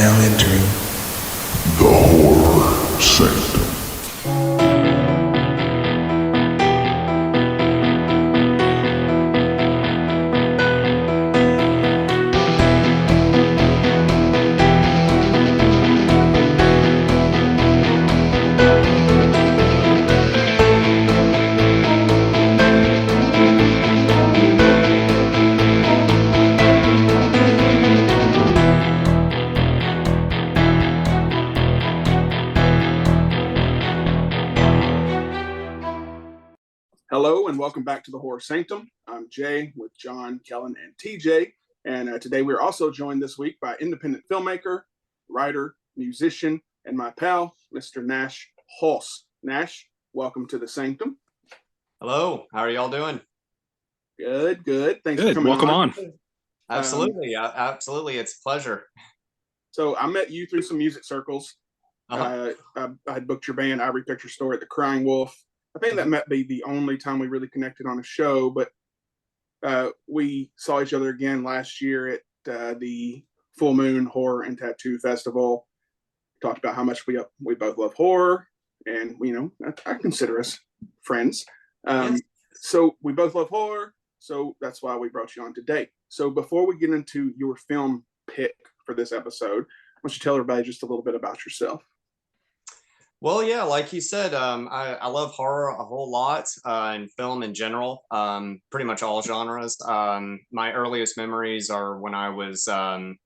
now entering the Horror Sanctum. Hello and welcome back to the Horror Sanctum. I'm Jay with John, Kellen, and TJ. And today we're also joined this week by independent filmmaker, writer, musician, and my pal, Mr. Nash Hulse. Nash, welcome to the Sanctum. Hello, how are y'all doing? Good, good. Thanks Good. for coming Welcome on. Absolutely, absolutely. It's a pleasure. So I met you through some music circles. I had booked your band, Ivory Picture Store, at the Crying Wolf. I think that might be the only time we really connected on a show, but we saw each other again last year at the Full Moon Horror and Tattoo Festival. Talked about how much we both love horror, and I consider us friends. Yes. So we both love horror, so that's why we brought you on today. So before we get into your film pick for this episode, why don't you tell everybody just a little bit about yourself? Well, yeah, like you said, I love horror a whole lot, and film in general, pretty much all genres. My earliest memories are when I was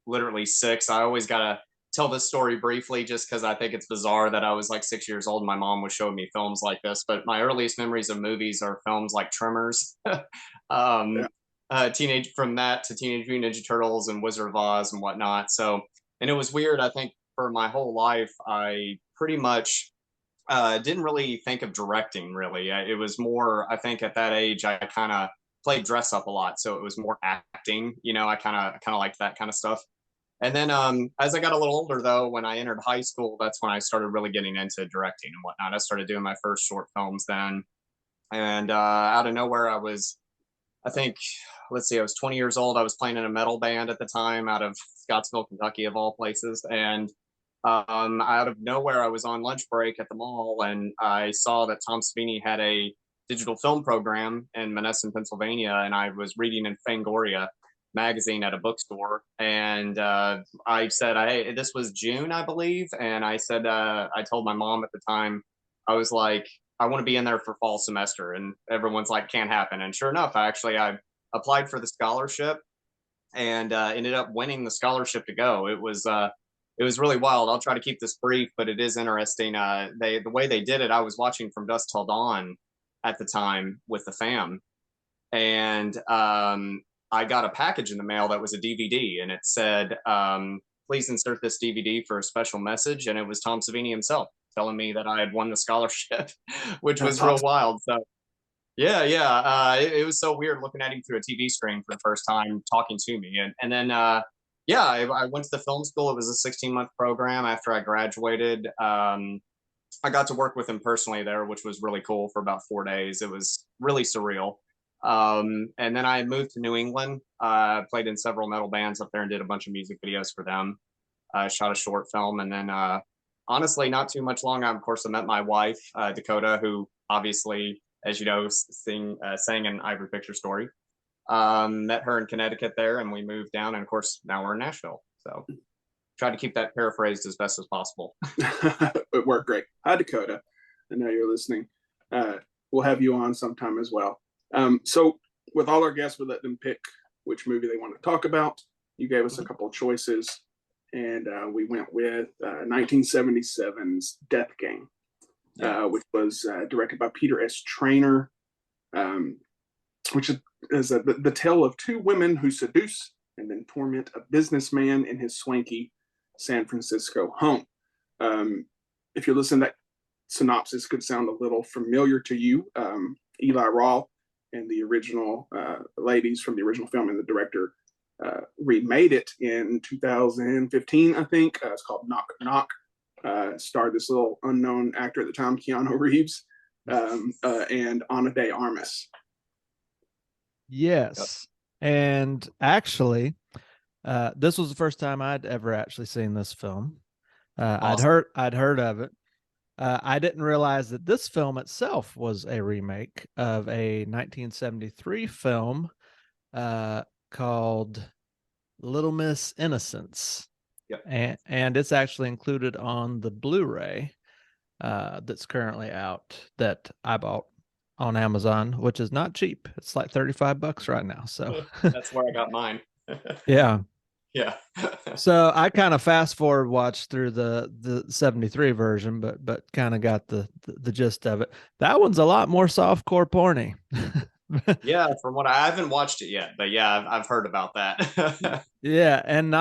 literally 6. I always gotta tell this story briefly just because I think it's bizarre that I was like 6 years old and my mom was showing me films like this. But my earliest memories of movies are films like Tremors, from that to Teenage Mutant Ninja Turtles and Wizard of Oz and whatnot. So, and it was weird. I think for my whole life, I pretty much didn't really think of directing. Really, it was more. I think at that age, I kind of played dress up a lot, so it was more acting. I kind of liked that kind of stuff. And then as I got a little older, though, when I entered high school, that's when I started really getting into directing and whatnot. I started doing my first short films then, and out of nowhere, I think, let's see, I was 20 years old. I was playing in a metal band at the time out of Scottsville, Kentucky, of all places. And out of nowhere, I was on lunch break at the mall, and I saw that Tom Savini had a digital film program in Menneson, Pennsylvania, and I was reading in Fangoria magazine at a bookstore. And I said, this was June, I believe. And I said, I told my mom at the time, I was like, I want to be in there for fall semester. And everyone's like, can't happen. And sure enough, I applied for the scholarship and ended up winning the scholarship to go. It was really wild. I'll try to keep this brief, but it is interesting. The way they did it, I was watching From Dusk Till Dawn at the time with the fam. And I got a package in the mail that was a DVD, and it said, please insert this DVD for a special message. And it was Tom Savini himself telling me that I had won the scholarship, which was real wild. So yeah. It was so weird looking at him through a TV screen for the first time, talking to me. And then, I went to the film school. It was a 16-month program. After I graduated, I got to work with him personally there, which was really cool for about 4 days. It was really surreal. And then I moved to New England, played in several metal bands up there and did a bunch of music videos for them. Shot a short film. And then, honestly, not too much long, of course, I met my wife, Dakota, who obviously, as you know, sang an Ivory Picture Story. Met her in Connecticut there, and we moved down. And of course, now we're in Nashville. So try to keep that paraphrased as best as possible. It worked great. Hi, Dakota. I know you're listening. We'll have you on sometime as well. So with all our guests, we let them pick which movie they want to talk about. You gave us a couple of choices, and we went with 1977's Death Game, which was directed by Peter S. Traynor, which is the tale of two women who seduce and then torment a businessman in his swanky San Francisco home. If you're listening, that synopsis could sound a little familiar to you. Eli Roth and the original ladies from the original film and the director remade it in 2015, I think. It's called Knock Knock. Starred this little unknown actor at the time, Keanu Reeves, and Ana de Armas. Yes. And actually, This was the first time I'd ever actually seen this film. Awesome. I'd heard of it. I didn't realize that this film itself was a remake of a 1973 film called Little Miss Innocence. Yep. And it's actually included on the Blu-ray that's currently out that I bought on Amazon, which is not cheap. It's like $35 right now. So That's where I got mine. yeah. Yeah. So I kind of fast forward watched through the 73 version, but kind of got the gist of it. That one's a lot more softcore porny. Yeah, from what I haven't watched it yet, but yeah, I've heard about that. Yeah, and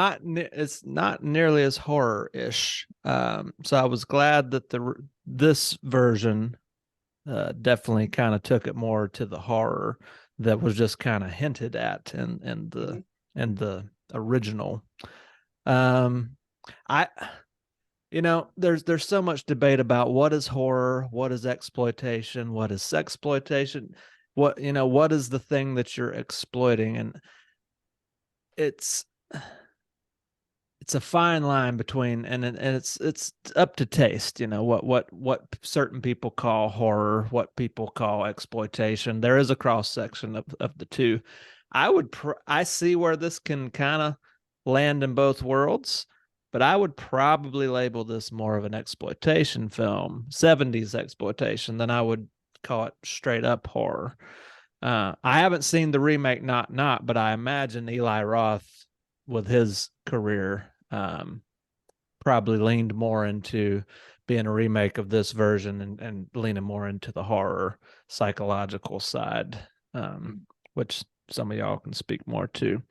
it's not nearly as horror-ish. So I was glad that this version definitely kind of took it more to the horror that was just kind of hinted at in the original. I there's so much debate about what is horror, what is exploitation, what is sexploitation, what is the thing that you're exploiting, and it's a fine line between, and it's up to taste, what certain people call horror, what people call exploitation. There is a cross section of the two. I see where this can kind of land in both worlds, but I would probably label this more of an exploitation film, 70s exploitation, than I would call it straight up horror. I haven't seen the remake, but I imagine Eli Roth, with his career, probably leaned more into being a remake of this version and leaning more into the horror psychological side, which some of y'all can speak more to.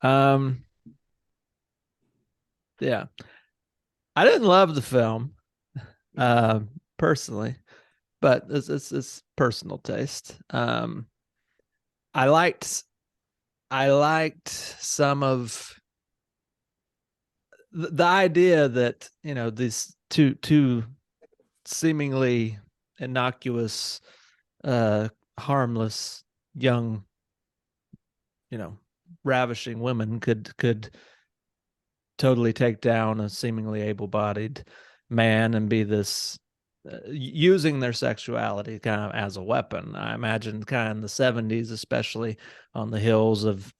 Yeah, I didn't love the film personally, but it's personal taste. I liked some of the idea that these two seemingly innocuous, harmless young, ravishing women could totally take down a seemingly able-bodied man and be this, using their sexuality kind of as a weapon. I imagine kind of in the 70s, especially on the heels of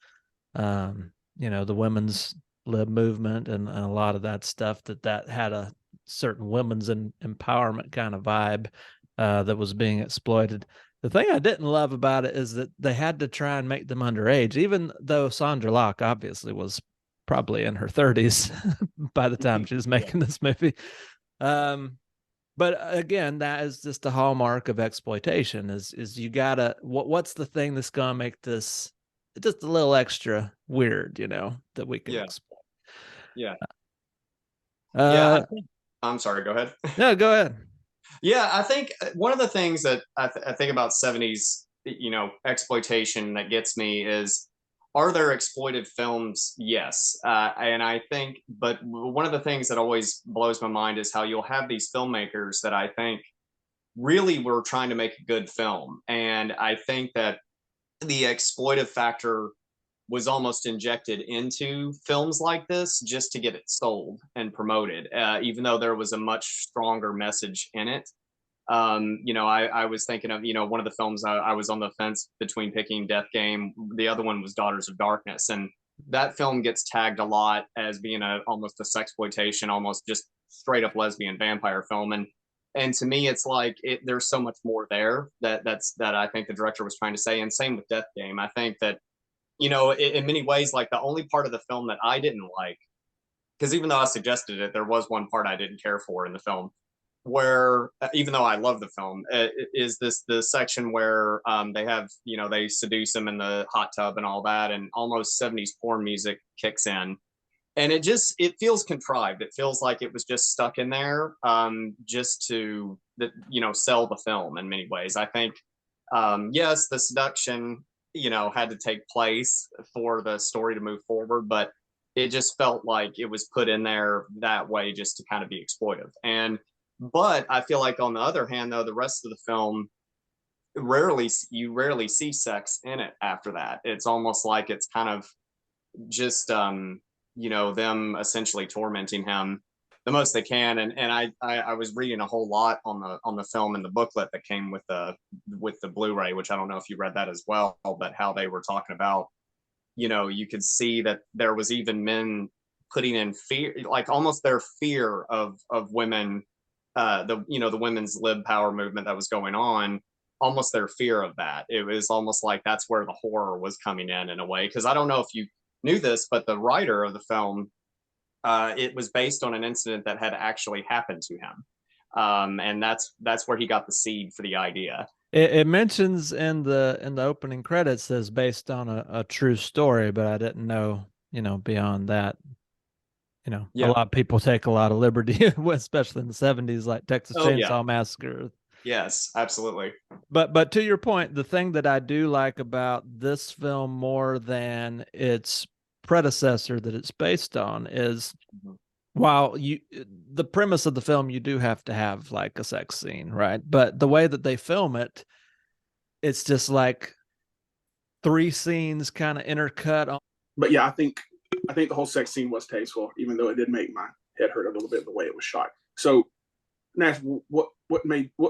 the women's lib movement and a lot of that stuff, that had a certain women's empowerment kind of vibe that was being exploited. The thing I didn't love about it is that they had to try and make them underage, even though Sandra Locke obviously was probably in her 30s by the time she was making this movie. But again, that is just a hallmark of exploitation, is you gotta, what's the thing that's gonna make this just a little extra weird, that we can explore. Yeah. Yeah. I'm sorry, go ahead. No, go ahead. Yeah, I think one of the things that I think about 70s, exploitation that gets me is, are there exploitive films? Yes. And I think, but one of the things that always blows my mind is how you'll have these filmmakers that I think really were trying to make a good film. And I think that the exploitive factor was almost injected into films like this just to get it sold and promoted, even though there was a much stronger message in it. I was thinking of, one of the films I was on the fence between picking Death Game. The other one was Daughters of Darkness. And that film gets tagged a lot as being almost a sexploitation, almost just straight up lesbian vampire film. And to me, it's like there's so much more there that I think the director was trying to say. And same with Death Game. I think that, in many ways, like the only part of the film that I didn't like, because even though I suggested it, there was one part I didn't care for in the film, where even though I love the film, is the section where they have, they seduce him in the hot tub and all that, and almost 70s porn music kicks in, and it feels contrived. It feels like it was just stuck in there just to sell the film. In many ways, I think yes, the seduction had to take place for the story to move forward, but it just felt like it was put in there that way just to kind of be exploitive. But I feel like on the other hand, though, the rest of the film, you rarely see sex in it after that. It's almost like it's kind of just them essentially tormenting him the most they can. And I was reading a whole lot on the film and the booklet that came with the Blu-ray, which I don't know if you read that as well, but how they were talking about, you could see that there was even men putting in fear, like almost their fear of women, the women's lib power movement that was going on, almost their fear of that. It was almost like that's where the horror was coming in a way. Because I don't know if you knew this, but the writer of the film, it was based on an incident that had actually happened to him, and that's where he got the seed for the idea. It mentions in the opening credits says based on a true story, but I didn't know, beyond that. A Yeah. lot of people take a lot of liberty, especially in the 70s, like Texas Oh, yeah. Chainsaw Massacre. Yes, absolutely. But to your point, the thing that I do like about this film more than its predecessor that it's based on is, while the premise of the film, you do have to have like a sex scene, right? But the way that they film it, it's just like 3 scenes kind of intercut on. But yeah, I think the whole sex scene was tasteful, even though it did make my head hurt a little bit the way it was shot. So, Nash, what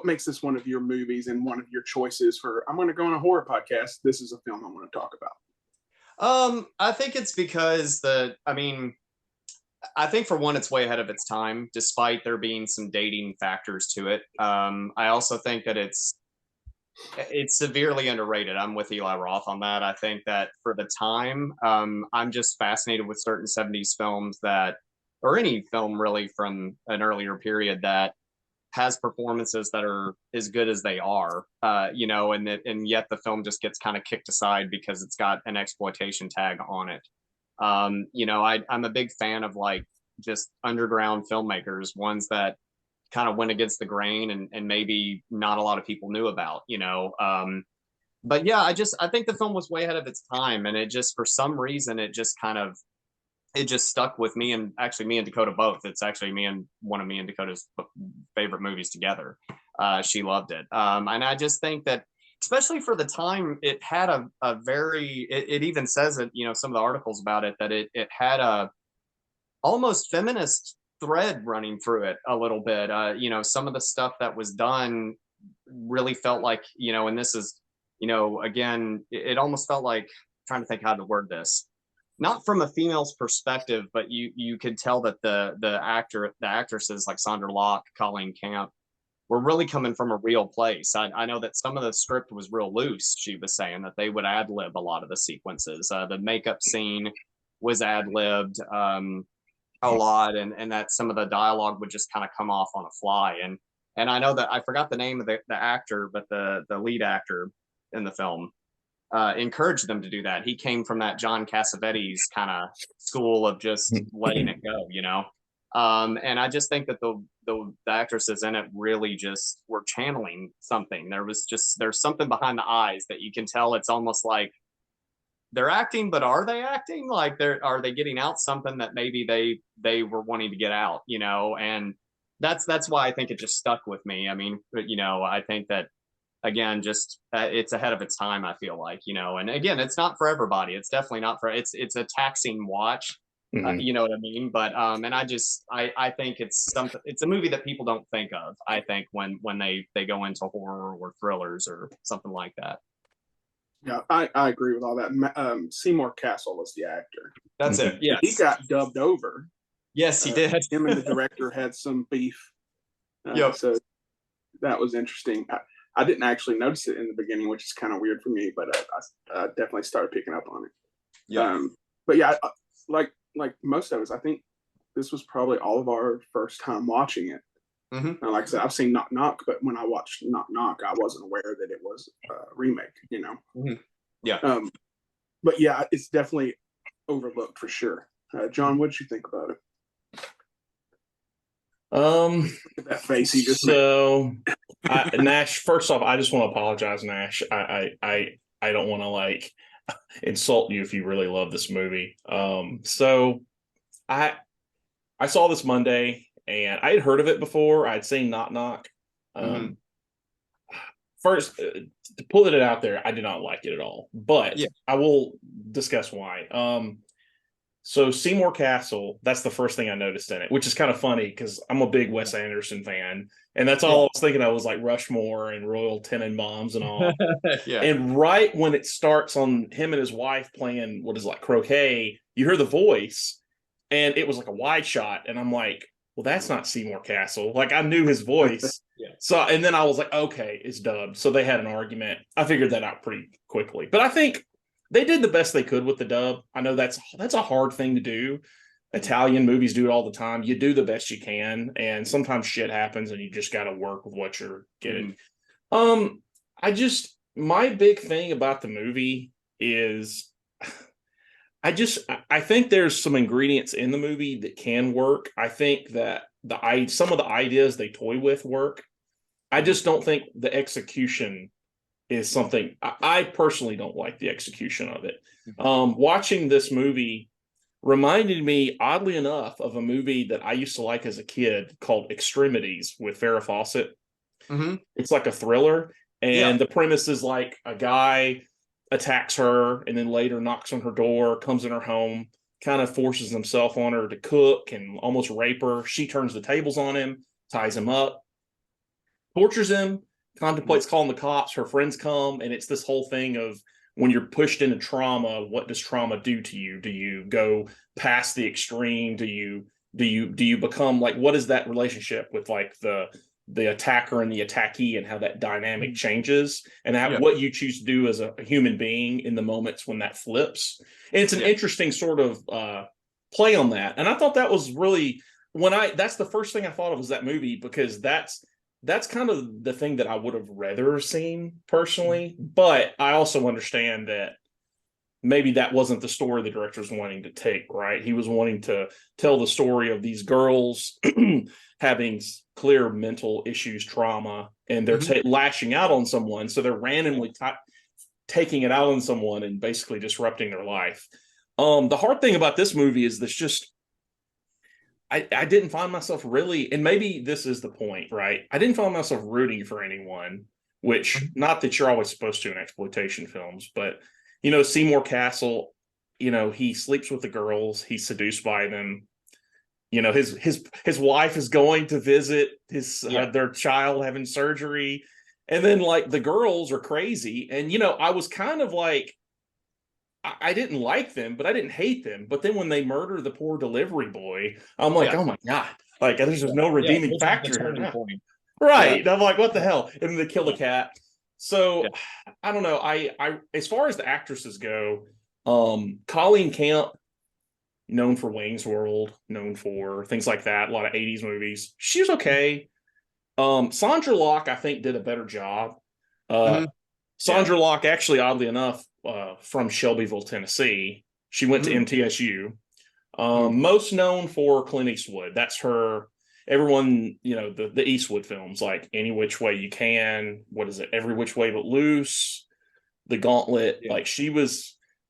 makes this one of your movies and one of your choices for, I'm going to go on a horror podcast, this is a film I want to talk about? I think it's because I think for one, it's way ahead of its time, despite there being some dating factors to it. I also think that it's severely underrated. I'm with Eli Roth on that. I think that for the time, I'm just fascinated with certain 70s films or any film really from an earlier period that has performances that are as good as they are, and yet the film just gets kind of kicked aside because it's got an exploitation tag on it. I'm a big fan of like just underground filmmakers, ones that kind of went against the grain and maybe not a lot of people knew about, but yeah, I think the film was way ahead of its time, and it just, for some reason, it just stuck with me, and actually me and Dakota both. It's actually one of me and Dakota's favorite movies together. She loved it. And I just think that, especially for the time, it had a very, it even says it, some of the articles about it, that it had a almost feminist thread running through it a little bit. Some of the stuff that was done really felt like, and this is, again, it almost felt like, I'm trying to think how to word this, not from a female's perspective, but you could tell that the actresses like Sandra Locke, Colleen Camp, were really coming from a real place. I know that some of the script was real loose. She was saying that they would ad lib a lot of the sequences. The makeup scene was ad libbed a lot, and that some of the dialogue would just kind of come off on a fly. And I know that I forgot the name of the actor, but the lead actor in the film encouraged them to do that. He came from that John Cassavetes kind of school of just letting it go, and I just think that the actresses in it really just were channeling something. There's something behind the eyes that you can tell. It's almost like they're acting, but are they acting? Like, are they getting out something that maybe they were wanting to get out, and that's why I think it just stuck with me. I mean, I think that, again, just it's ahead of its time, I feel like, and again, it's not for everybody. It's definitely not for, it's a taxing watch. You know what I mean? But and I think it's a movie that people don't think of, I think, when they go into horror or thrillers or something like that. Yeah, I agree with all that. Seymour Castle was the actor. That's it. Yeah, he got dubbed over. Yes, he did. Him and the director had some beef. So that was interesting. I didn't actually notice it in the beginning, which is kind of weird for me, but I definitely started picking up on it. Yeah. But yeah, like most of us, I think this was probably all of our first time watching it. Mm-hmm. Like I said, I've seen Knock Knock, but when I watched Knock Knock, I wasn't aware that it was a remake, Mm-hmm. Yeah. But yeah, it's definitely overlooked for sure. John, what did you think about it? Look at that face he just made. Nash, first off, I just want to apologize, Nash. I don't want to like insult you if you really love this movie. So I saw this Monday, and I had heard of it before. I'd seen Knock Knock. First, to pull it out there, I did not like it at all, but I will discuss why. So Seymour Castle, that's the first thing I noticed in it, which is kind of funny because I'm a big Wes Anderson fan. And that's all I was thinking. I was like Rushmore and Royal Tenenbaums and all. Yeah. And right when it starts on him and his wife playing what is like croquet, you hear the voice, and it was like a wide shot. And I'm like, well, that's not Seymour Castle. Like I knew his voice. Yeah. So, and then I was like, okay, it's dubbed. So they had an argument. I figured that out pretty quickly. But I think they did the best they could with the dub. I know that's a hard thing to do. Italian movies do it all the time. You do the best you can, and sometimes shit happens, and you just got to work with what you're getting. My big thing about the movie is, I think there's some ingredients in the movie that can work. I think that some of the ideas they toy with work. I just don't think the execution is something I personally don't like the execution of it. Watching this movie reminded me, oddly enough, of a movie that I used to like as a kid called Extremities with Farrah Fawcett. It's like a thriller, and the premise is like a guy attacks her and then later knocks on her door, comes in her home, kind of forces himself on her to cook and almost rape her. She turns the tables on him, ties him up, tortures him, contemplates calling the cops. Her friends come, and it's this whole thing of when you're pushed into trauma, what does trauma do to you? Do you go past the extreme? Do you become like, what is that relationship with like the attacker and the attackee, and how that dynamic changes, and what you choose to do as a human being in the moments when that flips? And it's an interesting sort of play on that. And I thought that was really, that's the first thing I thought of was that movie, because that's kind of the thing that I would have rather seen personally. But I also understand that maybe that wasn't the story the director was wanting to take, right? He was wanting to tell the story of these girls having clear mental issues, trauma, and they're lashing out on someone. So they're randomly taking it out on someone and basically disrupting their life. The hard thing about this movie is this just, I didn't find myself really, and maybe this is the point, right? I didn't find myself rooting for anyone, which, not that you're always supposed to in exploitation films, but, Seymour Castle, he sleeps with the girls, he's seduced by them. His wife is going to visit their child having surgery. And then like the girls are crazy. And, I was kind of like, I didn't like them, but I didn't hate them. But then when they murder the poor delivery boy, I'm like, oh my God, like there's just no redeeming factor here. Right. And I'm like, what the hell? And then they kill the cat. So I don't know. I as far as the actresses go, Colleen Camp, known for Wayne's World, known for things like that, a lot of 80s movies. She was okay. Sandra Locke, I think, did a better job. Sandra Locke, actually, oddly enough, from Shelbyville, Tennessee. She went to MTSU. Most known for Clint Eastwood. That's her. Everyone, the Eastwood films, like Any Which Way You Can. What is it? Every Which Way But Loose. The Gauntlet. Like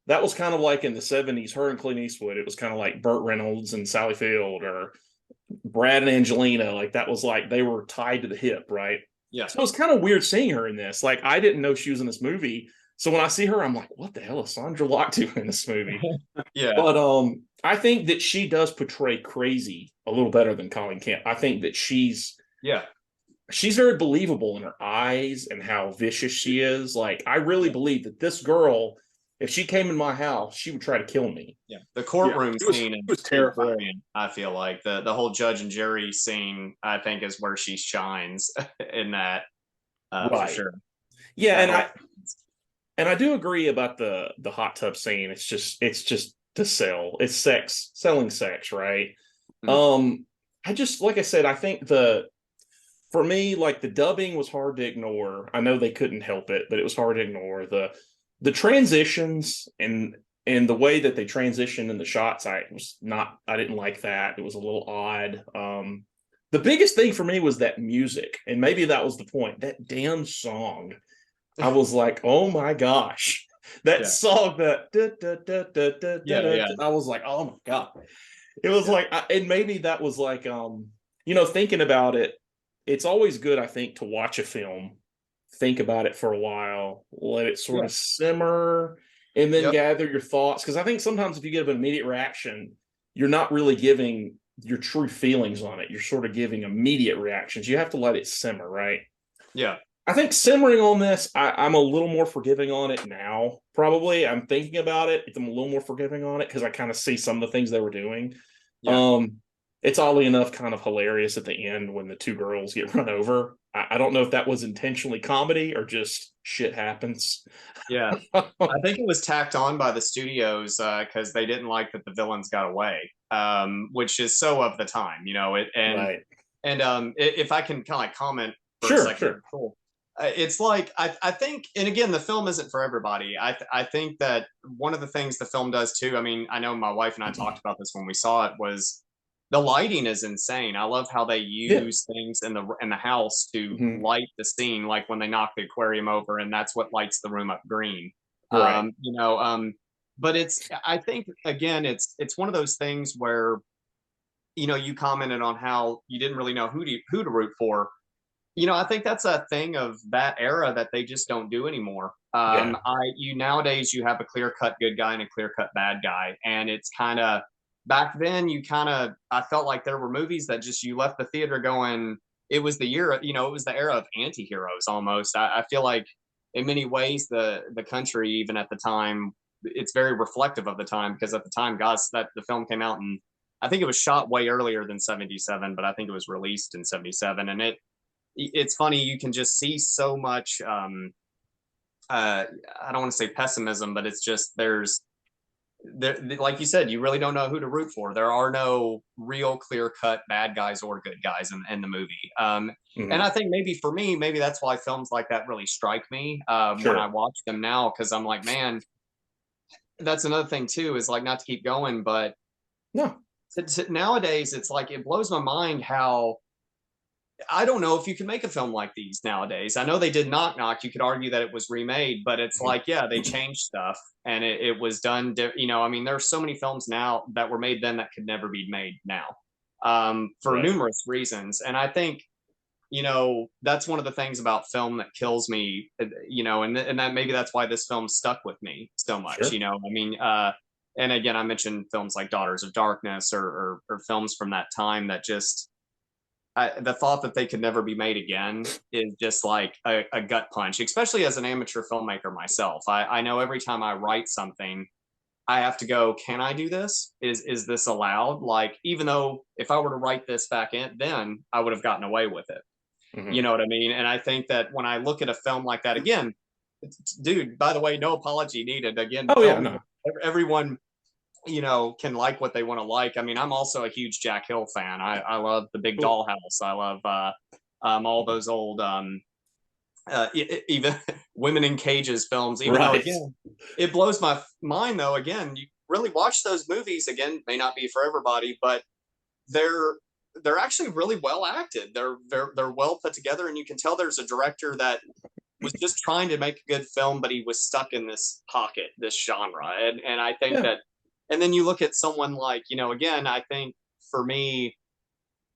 that was kind of like in the 70s, her and Clint Eastwood. It was kind of like Burt Reynolds and Sally Field, or Brad and Angelina. Like that was like they were tied to the hip, right? Yeah. So it was kind of weird seeing her in this. Like I didn't know she was in this movie. So when I see her, I'm like, what the hell is Sandra Locke doing in this movie? But I think that she does portray crazy a little better than Colleen Camp. I think that she's very believable in her eyes and how vicious she is. Like I really believe that this girl, if she came in my house, she would try to kill me. Yeah, the courtroom scene was terrifying. Brilliant, I feel like the whole Judge and Jury scene, I think, is where she shines in that, for sure. Yeah, and I do agree about the hot tub scene. It's just to sell. It's selling sex, right? I just, like I said, I think for me, like the dubbing was hard to ignore. I know they couldn't help it, but it was hard to ignore. The transitions and the way that they transitioned in the shots, I didn't like that. It was a little odd. The biggest thing for me was that music, and maybe that was the point. That damn song, I was like, oh my gosh, that song, that I was like, oh my God. It was like, and maybe that was like, thinking about it, it's always good, I think, to watch a film, think about it for a while, let it sort of simmer, and then Yep. gather your thoughts. Because I think sometimes if you give an immediate reaction, you're not really giving your true feelings on it. You're sort of giving immediate reactions. You have to let it simmer, right? Yeah. I think simmering on this, I'm a little more forgiving on it now. Probably, I'm thinking about it. I'm a little more forgiving on it because I kind of see some of the things they were doing. Yeah. It's oddly enough kind of hilarious at the end when the two girls get run over. I don't know if that was intentionally comedy or just shit happens. Yeah. I think it was tacked on by the studios because they didn't like that the villains got away, which is so of the time, you know. Right. And if I can kind of like comment for a Sure, second, sure. cool. It's like I think, and again, the film isn't for everybody. I think that one of the things the film does too. I mean, I know my wife and I talked about this when we saw it. Was the lighting is insane. I love how they use things in the house to Mhm. light the scene, like when they knock the aquarium over, and that's what lights the room up green. Right. You know, but I think again, it's one of those things where, you know, you commented on how you didn't really know who to root for. You know, I think that's a thing of that era that they just don't do anymore. Yeah. You nowadays you have a clear cut good guy and a clear cut bad guy, and it's kind of back then. I felt like there were movies that just you left the theater going. It was the year, you know, it was the era of anti-heroes almost. I feel like in many ways the country even at the time, it's very reflective of the time because at the time, guys, that the film came out and I think it was shot way earlier than 77, but I think it was released in 77, and it's funny, you can just see so much I don't want to say pessimism, but it's just there, like you said, you really don't know who to root for. There are no real clear cut bad guys or good guys in the movie. And I think maybe for me, maybe that's why films like that really strike me when I watch them now, because I'm like, man, that's another thing too, is like, not to keep going, but No. nowadays it's like it blows my mind how I don't know if you can make a film like these nowadays. I know they did Knock Knock. You could argue that it was remade, but it's like, yeah, they changed stuff and it was done. You know, I mean, there's so many films now that were made then that could never be made now for numerous reasons. And I think, you know, that's one of the things about film that kills me, you know, and that maybe that's why this film stuck with me so much, you know, I mean, and again, I mentioned films like Daughters of Darkness or films from that time that just, the thought that they could never be made again is just like a gut punch, especially as an amateur filmmaker myself. I know every time I write something, I have to go, can I do this? Is this allowed? Like, even though if I were to write this back in, then I would have gotten away with it. You know what I mean? And I think that when I look at a film like that, again, dude, by the way, no apology needed. Again, everyone, you know, can like what they want to like. I mean, I'm also a huge Jack Hill fan. I love The Big Dollhouse. I love all those old even Women in Cages films. Even though, again, it blows my mind though. Again, you really watch those movies. Again, may not be for everybody, but they're actually really well acted. They're well put together, and you can tell there's a director that was just trying to make a good film, but he was stuck in this pocket, this genre. And I think that. And then you look at someone like, you know, again, I think for me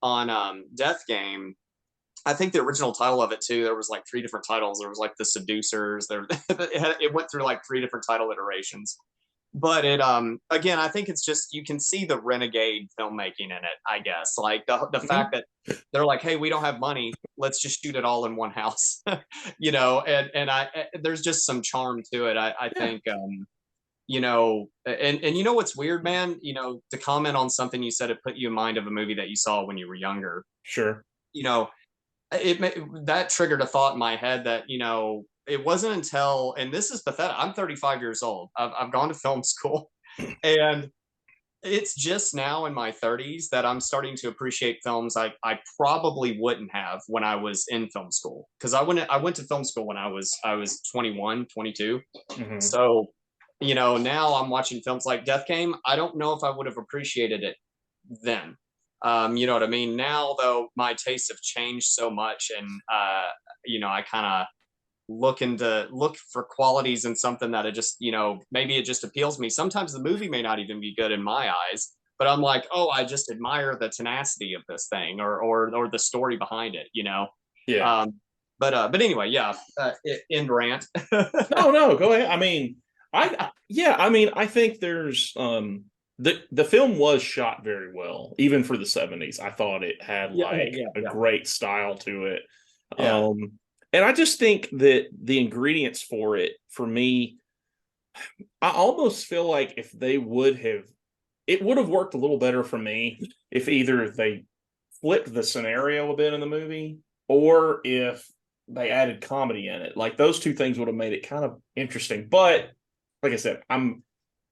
on Death Game, I think the original title of it too, there was like 3 different titles. There was like The Seducers. It went through like 3 different title iterations. But it again, I think it's just you can see the renegade filmmaking in it, I guess. Like the fact that they're like, hey, we don't have money, let's just shoot it all in one house. You know, and there's just some charm to it. I think you know, and you know what's weird, man? You know, to comment on something you said, it put you in mind of a movie that you saw when you were younger. Sure. You know, that triggered a thought in my head that, you know, it wasn't until, and this is pathetic. I'm 35 years old. I've gone to film school, and it's just now in my 30s that I'm starting to appreciate films I probably wouldn't have when I was in film school, because I went to film school when I was 21, 22. So, you know, now I'm watching films like Death Game. I don't know if I would have appreciated it then. You know what I mean? Now, though, my tastes have changed so much, and you know, I kind of look for qualities in something that it just, you know, maybe it just appeals me. Sometimes the movie may not even be good in my eyes, but I'm like, oh, I just admire the tenacity of this thing, or the story behind it, you know? Yeah. But anyway, yeah. End rant. No, go ahead. I mean, Yeah, I mean, I think there's the film was shot very well, even for the 70s. I thought it had like a great style to it. Yeah. And I just think that the ingredients for it, for me, I almost feel like if they would have, it would have worked a little better for me if either they flipped the scenario a bit in the movie or if they added comedy in it. Like those two things would have made it kind of interesting. But like I said, I'm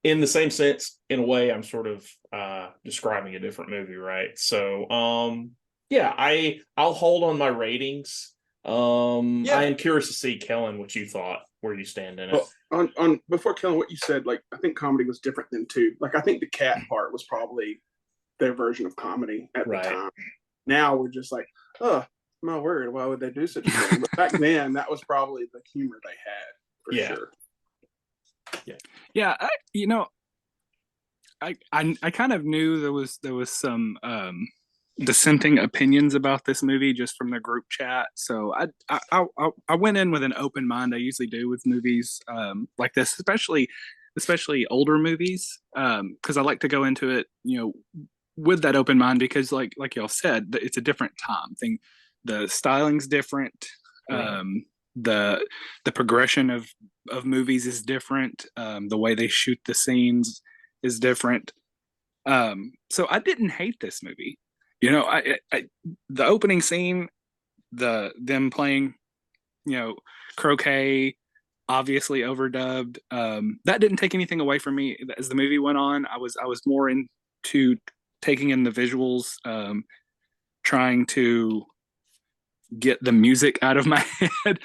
in the same sense, in a way, I'm sort of describing a different movie, right? So yeah, I'll hold on my ratings. I am curious to see, Kellen, what you thought, where you stand in it. Well, on before Kellen, what you said, like I think comedy was different then too. Like I think the cat part was probably their version of comedy at the time. Now we're just like, oh my word, why would they do such a thing? But back then, that was probably the humor they had for sure. Yeah, I kind of knew there was some dissenting opinions about this movie just from the group chat. So I went in with an open mind. I usually do with movies like this, especially older movies, because I like to go into it, with that open mind, because like y'all said, it's a different time thing. The styling's different. The progression of movies is different. The way they shoot the scenes is different. So I didn't hate this movie. The opening scene, them playing, croquet, obviously overdubbed. That didn't take anything away from me as the movie went on. I was more into taking in the visuals, trying to get the music out of my head,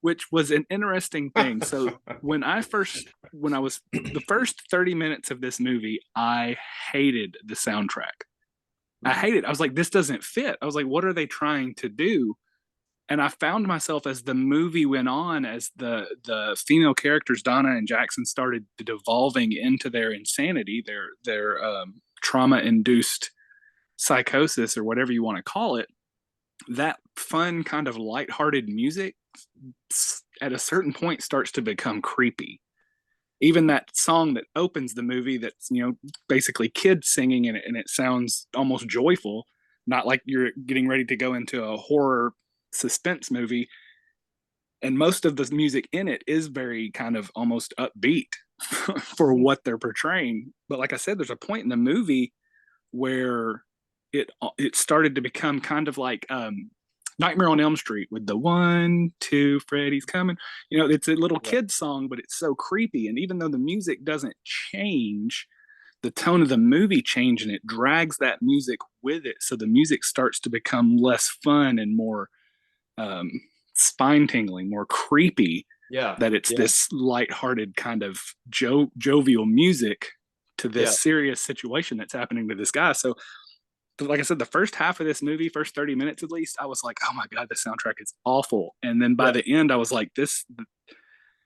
which was an interesting thing. So when I was the first 30 minutes of this movie, I hated the soundtrack. I hated it. I was like, this doesn't fit. I was like, what are they trying to do? And I found myself as the movie went on, as the female characters, Donna and Jackson, started devolving into their insanity, their trauma-induced psychosis, or whatever you want to call it, that fun kind of lighthearted music at a certain point starts to become creepy. Even that song that opens the movie, that's basically kids singing in it, and it sounds almost joyful, not like you're getting ready to go into a horror suspense movie. And most of the music in it is very kind of almost upbeat for what they're portraying. But like I said, there's a point in the movie where it started to become kind of like Nightmare on Elm Street, with the 1, 2, Freddy's coming. It's a little kid song, but it's so creepy. And even though the music doesn't change, the tone of the movie changes, and it drags that music with it. So the music starts to become less fun and more spine tingling, more creepy. That it's this lighthearted kind of jovial music to this serious situation that's happening to this guy. So like I said, the first half of this movie, first 30 minutes at least, I was like, oh my God, the soundtrack is awful. And then by the end, I was like,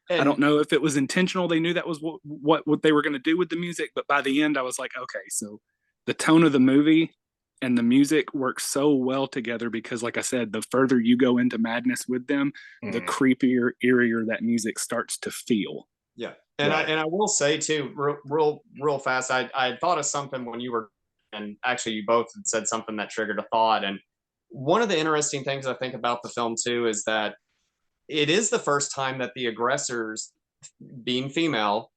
I don't know if it was intentional. They knew that was what they were going to do with the music. But by the end, I was like, okay, so the tone of the movie and the music work so well together, because like I said, the further you go into madness with them, the creepier, eerier that music starts to feel. Yeah. And I will say too, real fast, I thought of something when you were, and actually you both had said something that triggered a thought. And one of the interesting things I think about the film too is that it is the first time that the aggressors, being female,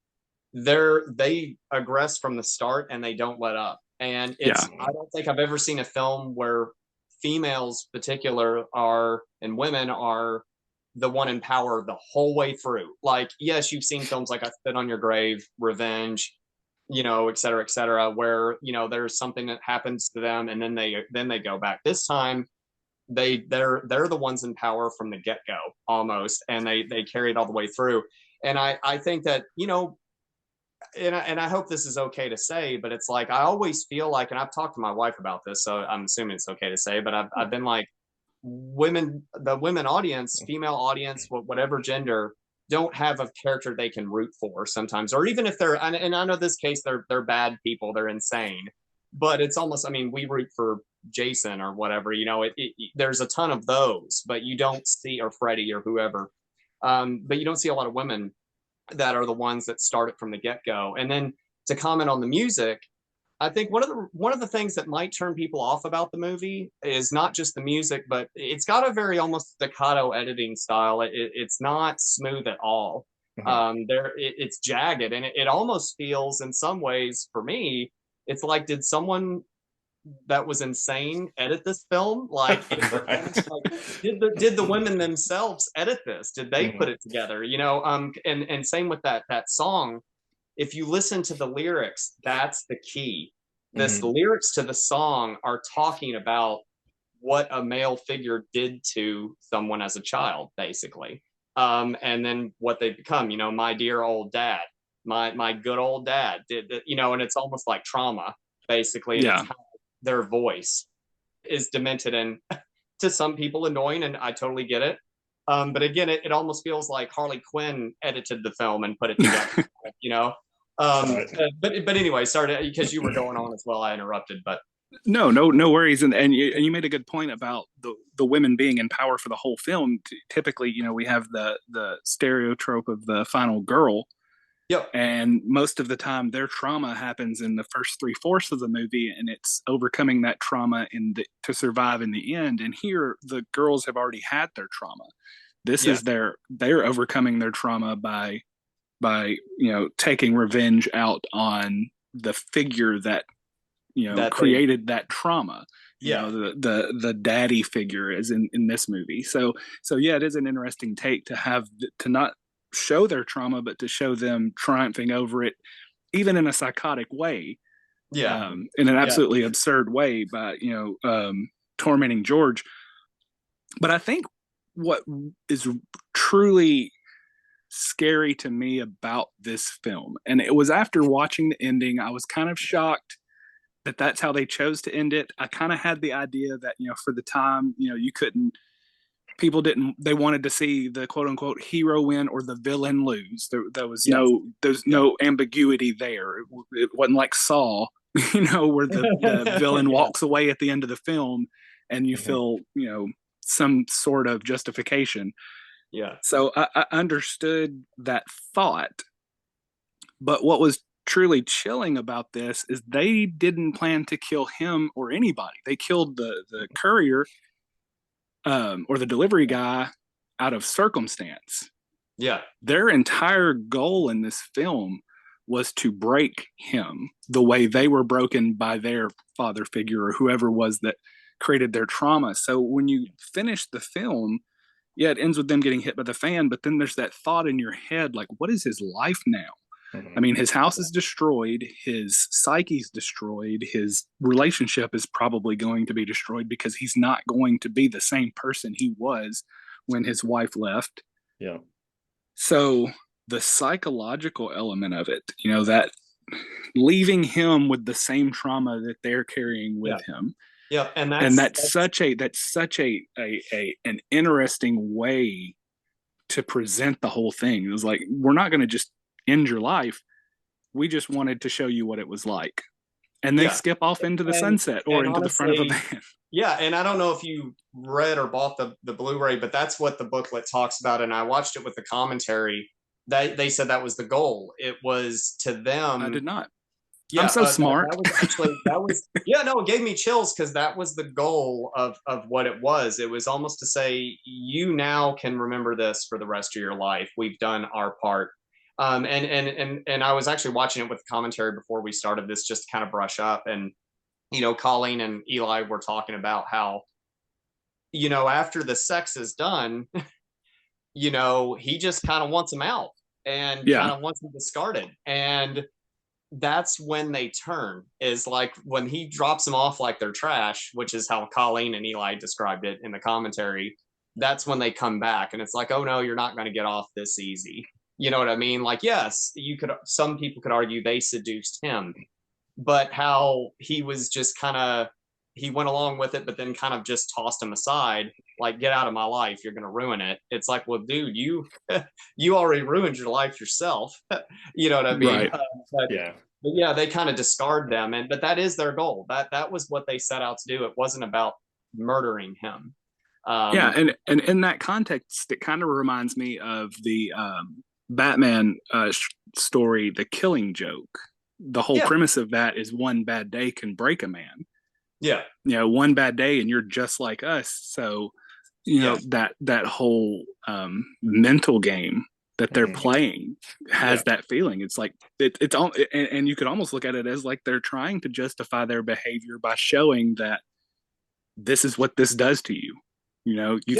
they aggress from the start and they don't let up. And I don't think I've ever seen a film where females particular and women are the one in power the whole way through. Like, yes, you've seen films like I Spit on Your Grave, Revenge, et cetera, where, there's something that happens to them and then they go back. This time they're the ones in power from the get-go almost, and they carry it all the way through. And I think that, and I hope this is okay to say, but it's like, I always feel like, and I've talked to my wife about this, so I'm assuming it's okay to say, but I've been like, the women audience, female audience, whatever gender, don't have a character they can root for sometimes, or even if they're, and I know this case, they're bad people, they're insane, but it's almost, we root for Jason or whatever, there's a ton of those, but you don't see, or Freddy or whoever, but you don't see a lot of women that are the ones that start it from the get-go. And then to comment on the music, I think one of the things that might turn people off about the movie is not just the music, but it's got a very almost staccato editing style. It's not smooth at all. It's jagged, and it almost feels, in some ways, for me, it's like, did someone that was insane edit this film? Like, did the women themselves edit this? Did they put it together? And same with that song. If you listen to the lyrics, that's the key. The lyrics to the song are talking about what a male figure did to someone as a child, basically. And then what they become, my dear old dad, my good old dad did, and it's almost like trauma, basically. Yeah. It's how their voice is demented and to some people annoying, and I totally get it. But again, it almost feels like Harley Quinn edited the film and put it together, But anyway, sorry, because you were going on as well, I interrupted. But no worries. And you made a good point about the women being in power for the whole film. Typically, we have the stereotype of the final girl. Yep. And most of the time, their trauma happens in the first 3/4 of the movie, and it's overcoming that trauma to survive in the end. And here, the girls have already had their trauma. This is they're overcoming their trauma by taking revenge out on the figure that created that trauma. The daddy figure is in this movie. So yeah, it is an interesting take to not show their trauma, but to show them triumphing over it, even in a psychotic way. In an absolutely absurd way by tormenting George. But I think what is truly scary to me about this film, and it was after watching the ending, I was kind of shocked that that's how they chose to end it. I kind of had the idea that for the time, they wanted to see the quote unquote hero win or the villain lose. There was no ambiguity there. It wasn't like Saw, where the villain walks away at the end of the film and you feel some sort of justification. So I understood that thought, but what was truly chilling about this is they didn't plan to kill him or anybody. They killed the courier or the delivery guy out of circumstance. Their entire goal in this film was to break him the way they were broken by their father figure or whoever was that created their trauma. So when you finish the film, it ends with them getting hit by the fan, but then there's that thought in your head, like, what is his life now? I mean, his house is destroyed, his psyche's destroyed, his relationship is probably going to be destroyed because he's not going to be the same person he was when his wife left. So the psychological element of it, that leaving him with the same trauma that they're carrying with him. And that's such an interesting way to present the whole thing. It was like, we're not going to just end your life. We just wanted to show you what it was like. And they skip off into the sunset or into the front of a van. And I don't know if you read or bought the Blu-ray, but that's what the booklet talks about. And I watched it with the commentary. They said that was the goal. It was to them. I did not. I'm so smart. It gave me chills because that was the goal of what it was. It was almost to say, you now can remember this for the rest of your life. We've done our part. And I was actually watching it with commentary before we started this, just to kind of brush up. And, Colleen and Eli were talking about how, after the sex is done, he just kind of wants him out and kind of wants him discarded. And that's when they turn, is like when he drops them off like they're trash, which is how Colleen and Eli described it in the commentary. That's when they come back. And it's like, oh no, you're not going to get off this easy. You know what I mean? Like, yes, some people could argue they seduced him, but how he was just he went along with it, but then kind of just tossed him aside, like, get out of my life, you're going to ruin it. It's like, well, dude, you already ruined your life yourself. You know what I mean? Right. But they kind of discard them, but that is their goal. That was what they set out to do. It wasn't about murdering him. And in that context, it kind of reminds me of the Batman story, The Killing Joke, the whole Yeah. premise of that is one bad day can break a man. Yeah. One bad day and you're just like us. So, that whole mental game that they're playing has that feeling. It's like it's all, and you could almost look at it as like they're trying to justify their behavior by showing that this is what this does to you.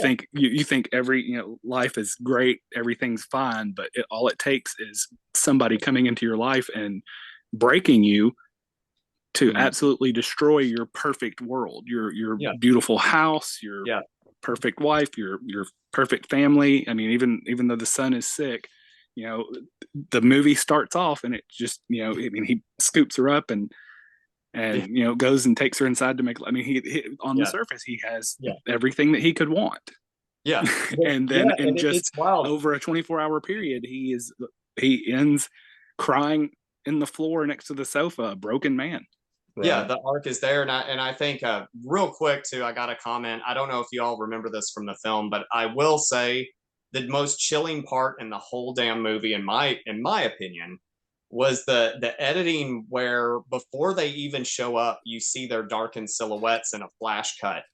Think you think every life is great, everything's fine, but all it takes is somebody coming into your life and breaking you to absolutely destroy your perfect world, your beautiful house, your perfect wife, your perfect family. I mean, even though the son is sick, the movie starts off and it just he scoops her up and goes and takes her inside to make. I mean, he on the surface he has everything that he could want. Yeah, and then in just it's wild. over a 24-hour period, he ends crying in the floor next to the sofa, a broken man. Right. Yeah, the arc is there, and I think real quick too, I got a comment. I don't know if you all remember this from the film, but I will say the most chilling part in the whole damn movie, in my opinion, was the editing, where before they even show up, you see their darkened silhouettes in a flash cut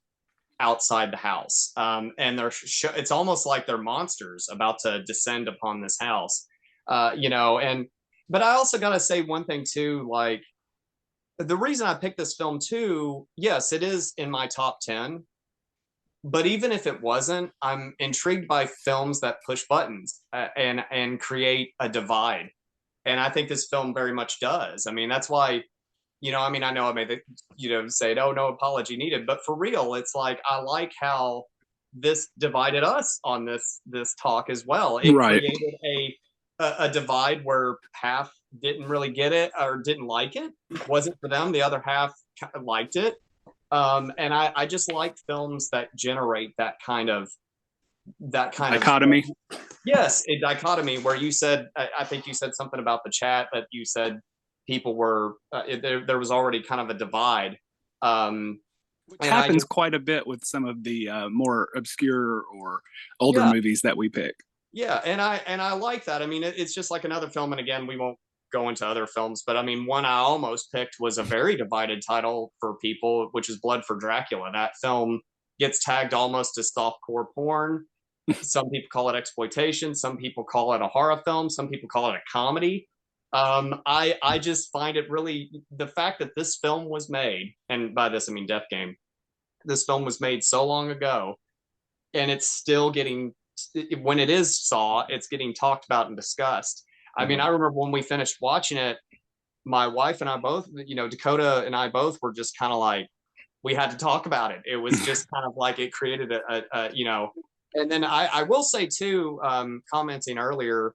outside the house, and it's almost like they're monsters about to descend upon this house, but I also gotta say one thing too, like the reason I picked this film too, yes, it is in my top 10, but even if it wasn't, I'm intrigued by films that push buttons and create a divide. And I think this film very much does. I mean, that's why, I know I made say, oh, no apology needed, but for real, it's like, I like how this divided us on this talk as well. It created a divide where half didn't really get it or didn't like it. Wasn't for them. The other half liked it. And I just like films that generate that kind of dichotomy. Yes, a dichotomy where you said, I think you said something about the chat that you said people were, there was already kind of a divide. Which happens quite a bit with some of the more obscure or older movies that we pick. Yeah, and I like that. I mean, it's just like another film, and again, we won't go into other films, but I mean, one I almost picked was a very divided title for people, which is Blood for Dracula. That film gets tagged almost as softcore porn. Some people call it exploitation. Some people call it a horror film. Some people call it a comedy. I just find it really, the fact that this film was made, and by this I mean Death Game, this film was made so long ago, and it's still getting, when it is Saw, it's getting talked about and discussed. I mean, I remember when we finished watching it, my wife and I both, Dakota and I both were just kind of like, we had to talk about it. It was just kind of like it created a and then I will say too, commenting earlier,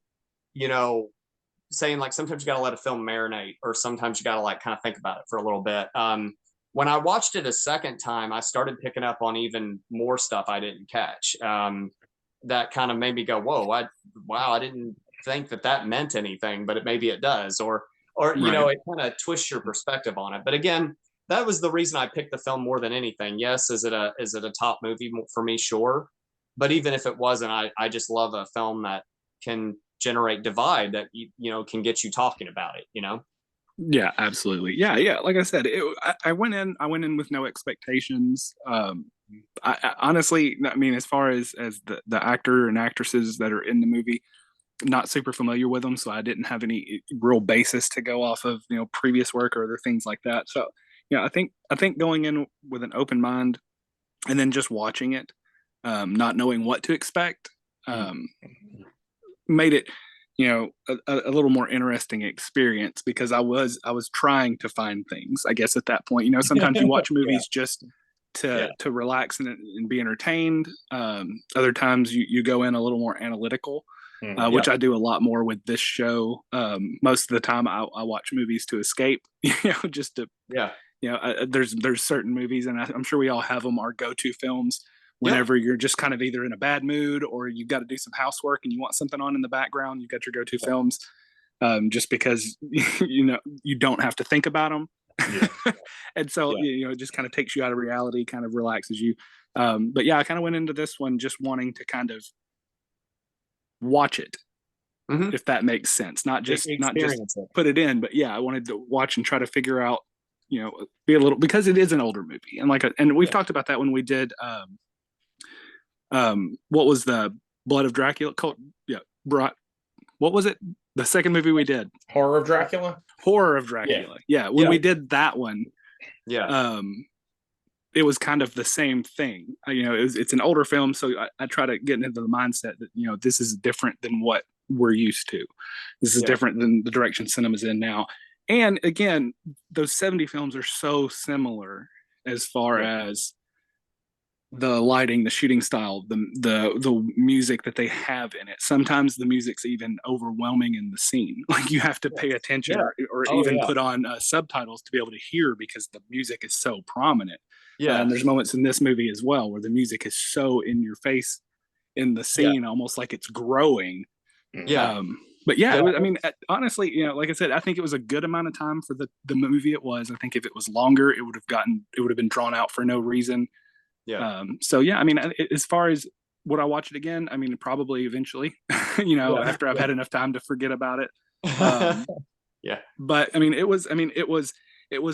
saying like sometimes you got to let a film marinate, or sometimes you got to like kind of think about it for a little bit. When I watched it a second time, I started picking up on even more stuff I didn't catch. That kind of made me go, whoa, I didn't think that meant anything, but maybe it does, or it kind of twists your perspective on it. But again, that was the reason I picked the film more than anything. Yes, is it a top movie for me? Sure. But even if it wasn't, I just love a film that can generate divide, that can get you talking about it. Yeah, absolutely. Yeah. Like I said, I went in with no expectations. I honestly, I mean, as far as the actor and actresses that are in the movie, not super familiar with them, so I didn't have any real basis to go off of, previous work or other things like that. So, I think going in with an open mind and then just watching it, not knowing what to expect, made it, a little more interesting experience, because I was trying to find things, I guess, at that point. Sometimes you watch movies just to relax and be entertained. Other times you go in a little more analytical, which I do a lot more with this show. Most of the time I watch movies to escape, just to, there's certain movies, and I'm sure we all have them, our go-to films, whenever you're just kind of either in a bad mood or you've got to do some housework and you want something on in the background. You've got your go-to films, just because, you don't have to think about them. And so, it just kind of takes you out of reality, kind of relaxes you. But I kind of went into this one just wanting to kind of watch it Mhm. if that makes sense. Not just Experience it. put it in, but yeah, I wanted to watch and try to figure out, be a little, because it is an older movie, and and we've talked about that when we did what was the Blood of Dracula called? Yeah, what was it? The second movie we did, Horror of Dracula. Horror of Dracula. Yeah, when we did that one, Yeah. it was kind of the same thing. It's an older film, so I try to get into the mindset that this is different than what we're used to. This is different than the direction cinema's in now. And again, those 70 films are so similar as far as the lighting, the shooting style, the music that they have in it. Sometimes the music's even overwhelming in the scene. Like you have to pay attention or even put on subtitles to be able to hear because the music is so prominent. Yeah. And there's moments in this movie as well where the music is so in your face in the scene, almost like it's growing. Yeah. But yeah, honestly, like I said, I think it was a good amount of time for the movie it was. I think if it was longer, it would have been drawn out for no reason. Yeah. So yeah, as far as would I watch it again? Probably eventually, after I've had enough time to forget about it. Yeah. But it was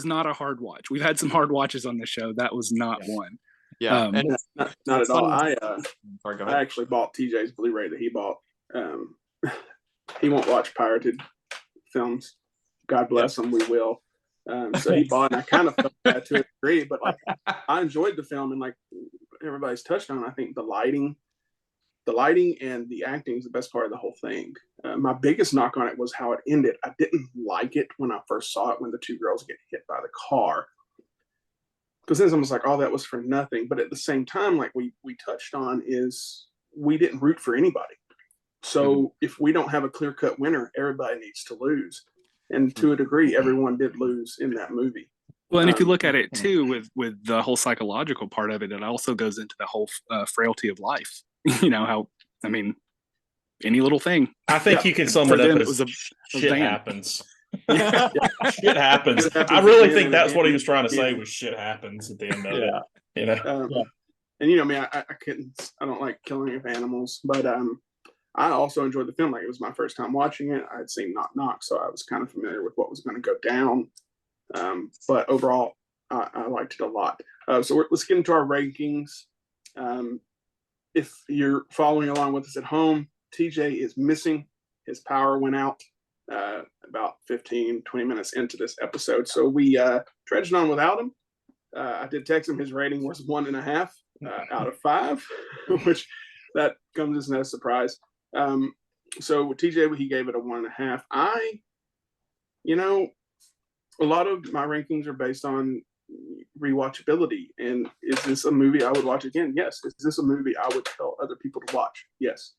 not a hard watch. We've had some hard watches on the show. That was not one. Yeah. And not at all. I Sorry, go ahead. actually bought TJ's Blu-ray that he bought. He won't watch pirated films. God bless him. We will. So he bought, and I kind of felt bad to a degree, but like I enjoyed the film, and like everybody's touched on, I think the lighting and the acting is the best part of the whole thing. My biggest knock on it was how it ended. I didn't like it when I first saw it, when the two girls get hit by the car, because then it's almost like, oh, that was for nothing. But at the same time, like we touched on, is we didn't root for anybody. So if we don't have a clear-cut winner, everybody needs to lose. And to a degree, everyone did lose in that movie. Well, and if you look at it too, with the whole psychological part of it, it also goes into the whole frailty of life. Any little thing. I think you can sum it up as shit van. happens. Shit happens. I really think that's what he was trying to say, was shit happens at the end of it. And I don't like killing of animals, but I also enjoyed the film. Like, it was my first time watching it. I had seen Knock Knock, so I was kind of familiar with what was going to go down. But overall, I liked it a lot. So let's get into our rankings. If you're following along with us at home, TJ is missing. His power went out about 15, 20 minutes into this episode. So we trudged on without him. I did text him. His rating was 1.5 out of 5, which that comes as no surprise. So with TJ, he gave it a 1.5. A lot of my rankings are based on rewatchability. And is this a movie I would watch again? Yes. Is this a movie I would tell other people to watch? Yes.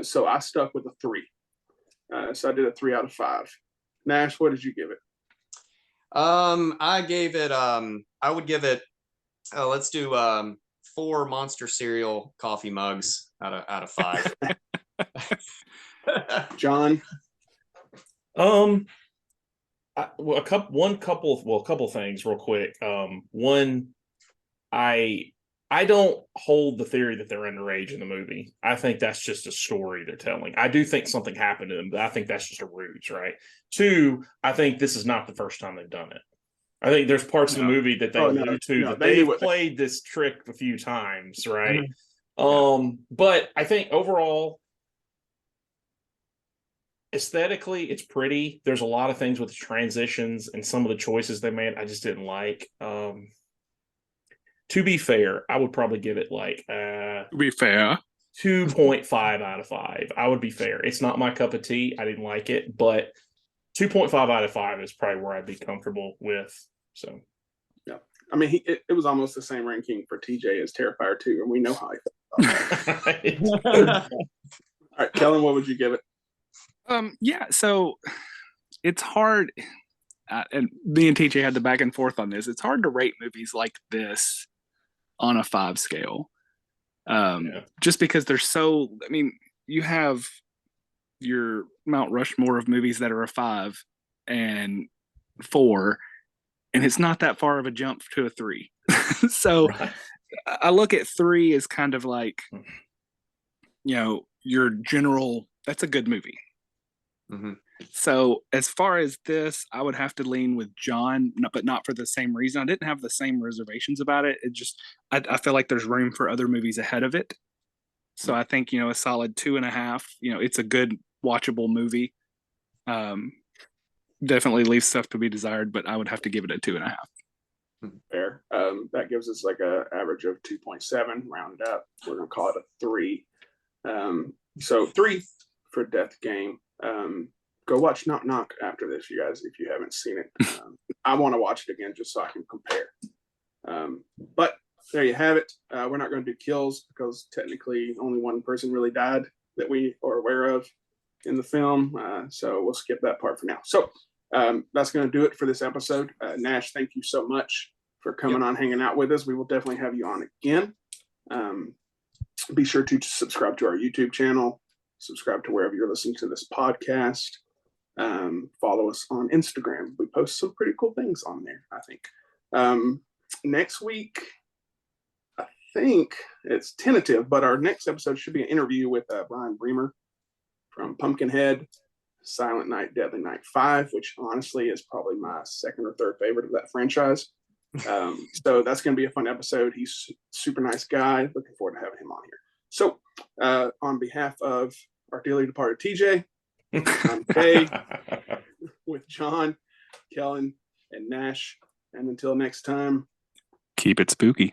So I stuck with a 3. So I did a 3 out of 5. Nash, what did you give it? I gave it, I would give it, let's do 4 Monster cereal coffee mugs out of 5. John? A couple things real quick. One, I don't hold the theory that they're underage in the movie. I think that's just a story they're telling. I do think something happened to them, but I think that's just a ruse, right? 2, I think this is not the first time they've done it. I think there's parts of the movie that they allude to that they've played this trick a few times, right? But I think overall, aesthetically, it's pretty. There's a lot of things with the transitions and some of the choices they made I just didn't like. To be fair, I would probably give it like 2.5 out of 5. I would be fair. It's not my cup of tea. I didn't like it, but 2.5 out of 5 is probably where I'd be comfortable with. So, yeah, I mean, it was almost the same ranking for TJ as Terrifier 2, and we know how he felt. All right, Kellen, what would you give it? So it's hard, and me and TJ had the back and forth on this. It's hard to rate movies like this on a 5 scale, just because they're so. I mean, you have your Mount Rushmore of movies that are a 5 and 4, and it's not that far of a jump to a 3. So I look at 3 as kind of like, your general. That's a good movie. Mhm. So as far as this, I would have to lean with John, but not for the same reason. I didn't have the same reservations about it. It just, I feel like there's room for other movies ahead of it. So I think, a solid 2.5, it's a good watchable movie. Definitely leaves stuff to be desired, but I would have to give it a 2.5. Fair. That gives us like a average of 2.7 rounded up. We're gonna call it a 3. So 3 for Death Game. Go watch Knock Knock after this, you guys, if you haven't seen it. I want to watch it again just so I can compare. But there you have it. We're not going to do kills because technically only one person really died that we are aware of in the film. So we'll skip that part for now. So that's going to do it for this episode. Nash, thank you so much for coming on, hanging out with us. We will definitely have you on again. Be sure to subscribe to our YouTube channel, subscribe to wherever you're listening to this podcast. Follow us on Instagram. We post some pretty cool things on there, I think. Next week, I think it's tentative, but our next episode should be an interview with Brian Bremer from Pumpkinhead, Silent Night, Deadly Night 5, which honestly is probably my second or third favorite of that franchise. So that's going to be a fun episode. He's a super nice guy. Looking forward to having him on here. So on behalf of our dearly departed TJ, I'm Kay with John, Kellen, and Nash. And until next time, Keep it spooky.